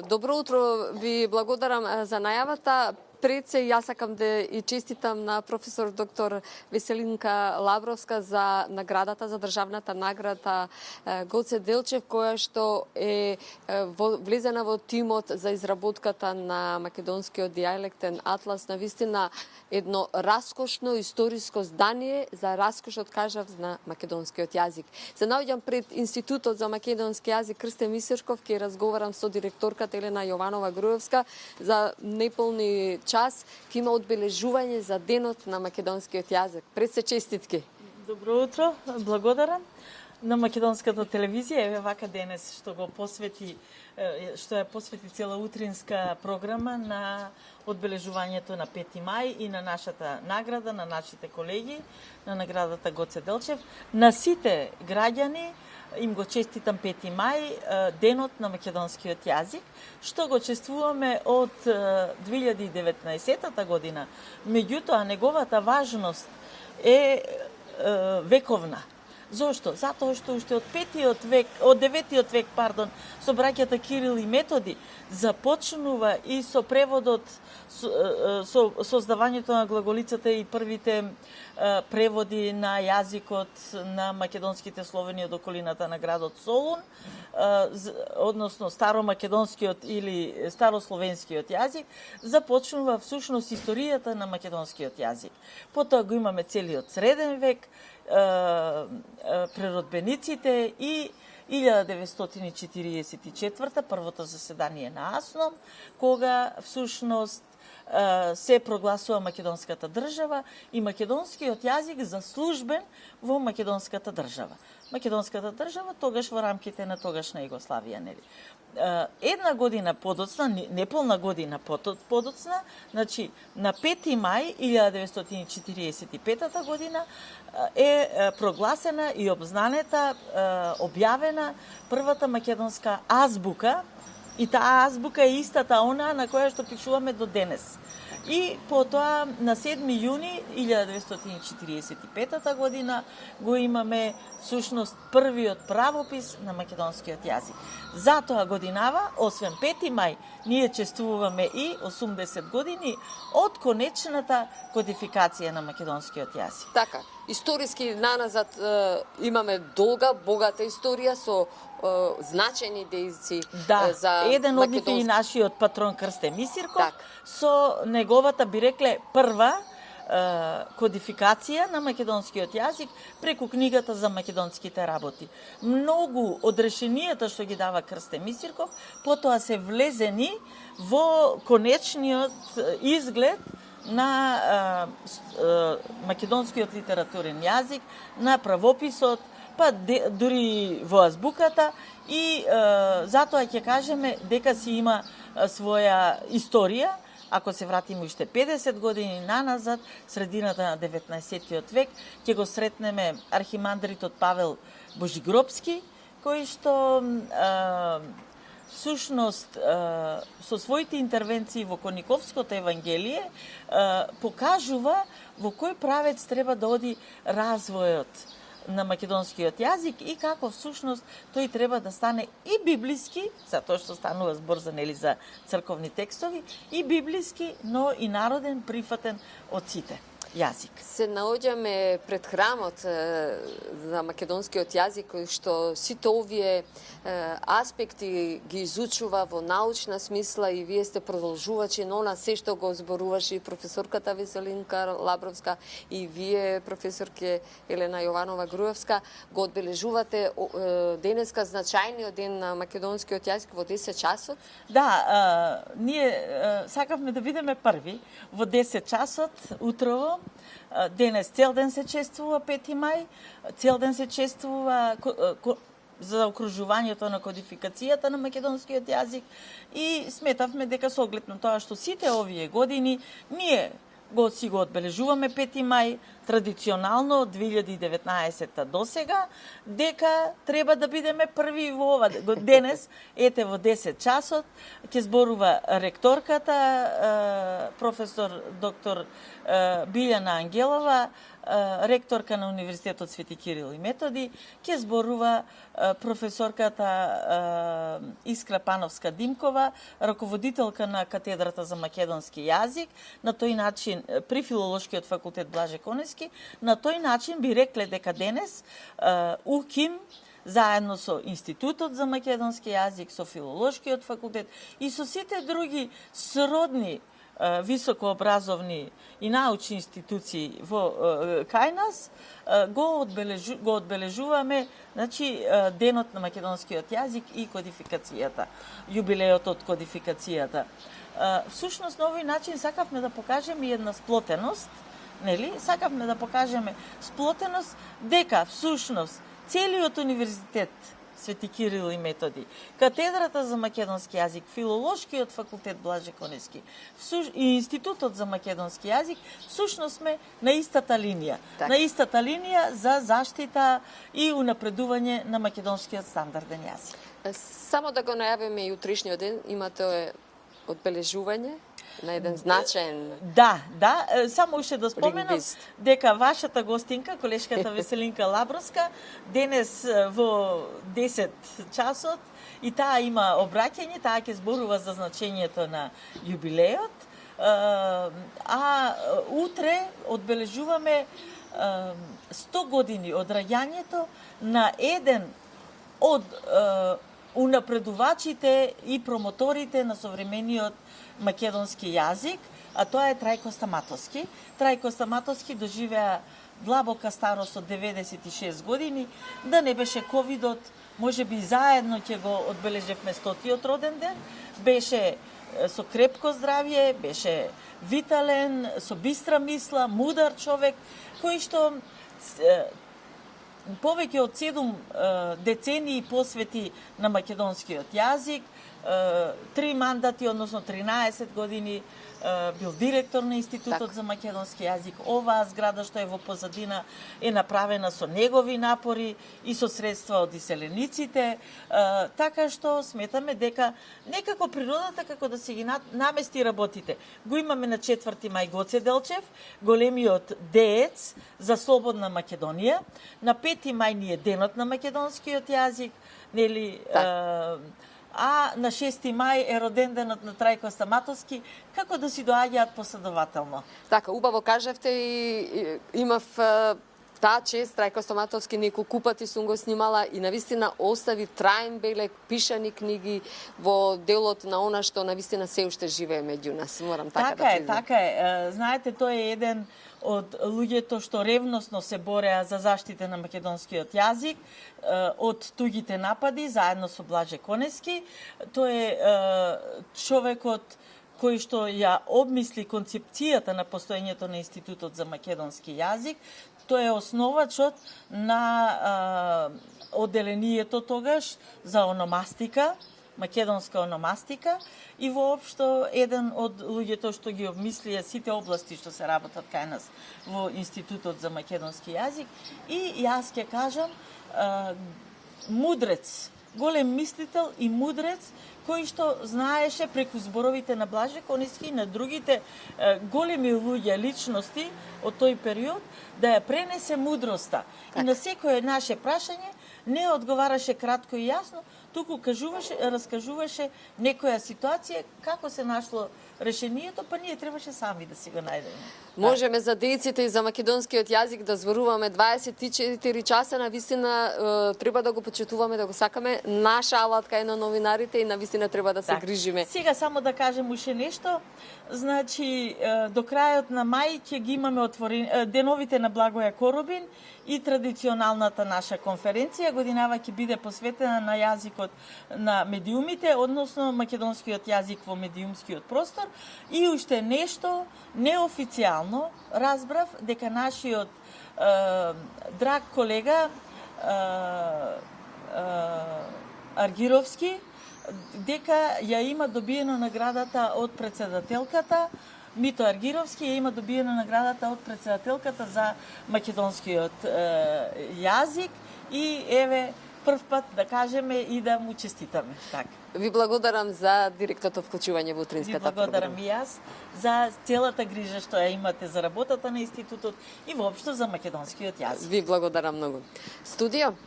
Добро утро, ви благодарам за најавата. Пред се, јас сакам да и честитам на професор доктор Веселинка Лабровска за наградата, за државната награда Гоце Делчев, која што е влезена во тимот за изработката на македонскиот дијалектен атлас. Навистина едно раскошно историско здание за раскошот, кажав, на македонскиот јазик. Се наоѓам пред Институтот за македонски јазик Крсте Мисирков, ќе разговарам со директорката Елена Јованова-Груевска за неполни час ќе има одбележување за денот на македонскиот јазик. Пред се честитки. Добро утро, благодарам на македонската телевизија, еве вака денес што го посвети, што ја посвети цела утринска програма на одбележувањето на 5 мај и на нашата награда, на нашите колеги, на наградата Гоце Делчев, на сите граѓани. Им го честитам 5 мај, денот на македонскиот јазик, што го чествуваме од 2019 година. Меѓутоа, неговата важност е вековна. Зошто? Затоа што уште од 9 век, со браќата Кирил и Методи започнува и со преводот, со создавањето на глаголицата и првите преводи на јазикот на македонските словени од околината на градот Солун, односно старомакедонскиот или старословенскиот јазик, започнува всушност историјата на македонскиот јазик. Потоа го имаме целиот среден век, преродбениците и 1944 првото заседание на АСНОМ, кога всушност се прогласува македонската држава и македонскиот јазик за службен во македонската држава. Македонската држава тогаш во рамките на тогашна Југославија, нели? Една година подоцна, неполна година подоцна, значи на 5 мај 1945 година е прогласена и обзнанета, објавена првата македонска азбука, и таа азбука е истата она на која што пишуваме до денес. И потоа на 7 јуни 1945 година го имаме всушност првиот правопис на македонскиот јазик. Затоа годинава, освен 5 мај, ние чествуваме и 80 години од конечната кодификација на македонскиот јазик. Така, историски наназад имаме долга, богата историја со значајни дејци за еден од нив и нашиот патрон Крсте Мисирков, со неговата, би рекле, прва кодификација на македонскиот јазик преку книгата за македонските работи. Многу од решенијата што ги дава Крсте Мисирков, потоа се влезени во конечниот изглед на македонскиот литературен јазик, на правописот, па дури во азбуката, и затоа ќе кажеме дека си има своја историја. Ако се вратиме уште 50 години наназад, средината на 19 век, ќе го сретнеме архимандритот Павел Божигробски, кој што всушност со своите интервенции во Кониковското евангелие покажува во кој правец треба да оди развојот на македонскиот јазик и како всушност тој треба да стане и библиски, затоа што станува збор за црковни текстови, и библиски, но и народен, прифатен од сите јазик. Се наоѓаме пред храмот за македонскиот јазик, кој што сите овие аспекти ги изучува во научна смисла, и вие сте продолжувачи на она се што го зборуваше и професорката Веселинка Лабровска и вие, професорке Елена Јованова-Груевска, го одбележувате денеска значајниот ден на македонскиот јазик во 10 часот? Да, ние сакавме да бидеме први во 10 часот утрово. Денес цел ден се чествува 5 мај, цел ден се чествува за окружувањето на кодификацијата на македонскиот јазик, и сметавме дека со оглед на тоа што сите овие години ние си го одбележуваме 5 мај, традиционално од 2019 до сега, дека треба да бидеме први во ова. Денес, ете во 10 часот, ќе зборува ректорката, професор доктор Билјана Ангелова, ректорка на Универзитетот Свети Кирил и Методи, ќе зборува професорката Искра Пановска-Димкова, раководителка на катедрата за македонски јазик, на тој начин при Филолошкиот факултет Блаже Конески, на тој начин би рекле дека денес УКИМ заедно со Институтот за македонски јазик, со Филолошкиот факултет и со сите други сродни високообразовни и научни институции во кај нас, го одбележуваме, значи, денот на македонскиот јазик и кодификацијата, јубилеот од кодификацијата. Всушност, на овој начин сакавме да покажеме една сплотеност, нели? Сакавме да покажеме сплотеност дека всушност целиот универзитет Свети Кирил и Методи, катедрата за македонски јазик, Филолошкиот факултет Блаже Конески и Институтот за македонски јазик, всушност сме на истата линија. Так. На истата линија за заштита и унапредување на македонскиот стандарден јазик. Само да го најавиме и утрешниот ден, имате одбележување на еден значаен... Да, само уште да споменам лингвист. дека вашата гостинка, колешката Веселинка Лабровска, денес во 10 часот и таа има обраќање, таа ќе зборува за значењето на јубилеот, а утре одбележуваме 100 години од раѓањето на еден од унапредувачите и промоторите на современиот македонски јазик, а тоа е Трајко Стаматовски. Трајко Стаматовски доживеа длабока старост од 96 години, да не беше ковидот, може би заедно ќе го одбележевме 100-тиот роден ден, беше со крепко здравје, беше витален, со бистра мисла, мудар човек, кој што повеќе од 7 децении посвети на македонскиот јазик, 3 мандати, односно 13 години бил директор на Институтот за македонски јазик. Оваа зграда што е во позадина е направена со негови напори и со средства од иселениците, така што сметаме дека некако природата како да се ги намести работите. Го имаме на 4 мај Гоце Делчев, големиот деец за слободна Македонија. На 5 мај ни е денот на македонскиот јазик, нели, а на 6 мај е роден денот на Трајко Стаматовски, како да си доаѓаат последователно. Така, убаво кажавте и имав таа чест, Трајко Стаматовски неколку пати сум го снимала и навистина остави траен белег, пишани книги во делот на она што навистина се уште живее меѓу нас. Морам така да признам. Така е. Знаете, тој е еден од луѓето што ревносно се бореа за заштита на македонскиот јазик од тугите напади, заедно со Блаже Конески. Тој е човекот кој што ја обмисли концепцијата на постоењето на Институтот за македонски јазик. Тој е основачот на одделението тогаш за ономастика, македонска ономастика и воопшто еден од луѓето што ги обмислија сите области што се работат кај нас во Институтот за македонски јазик. И јас ќе кажам мудрец, голем мислител и мудрец, кој што знаеше преку зборовите на Блаже Конески и на другите големи луѓе, личности од тој период, да ја пренесе мудроста. И на секое наше прашање не одговараше кратко и јасно, туку раскажуваше некоја ситуација, како се нашло решението, па ние требаше сами да си го најдеме. Можеме за деците и за македонскиот јазик да зборуваме 24 часа, навистина треба да го почитуваме, да го сакаме. Наша алатка е на новинарите и навистина треба да се грижиме. Сега само да кажем уште нешто. Значи, до крајот на мај ќе ги имаме деновите на Благоја Коробин и традиционалната наша конференција. Годинава ќе биде посветена на јазикот на медиумите, односно македонскиот јазик во медиумскиот простор. И уште нешто неофицијално разбрав дека нашиот драг колега Аргировски дека ја има добиено наградата од председателката Мито Аргировски има добиена наградата од председателката за македонскиот јазик и еве прв пат да кажеме и да му честитаме. Така. Ви благодарам за директното вклучување во Ви утринската благодарам програма. и јас за целата грижа што ја имате за работата на институтот и воопшто за македонскиот јазик. Ви благодарам многу. Студио?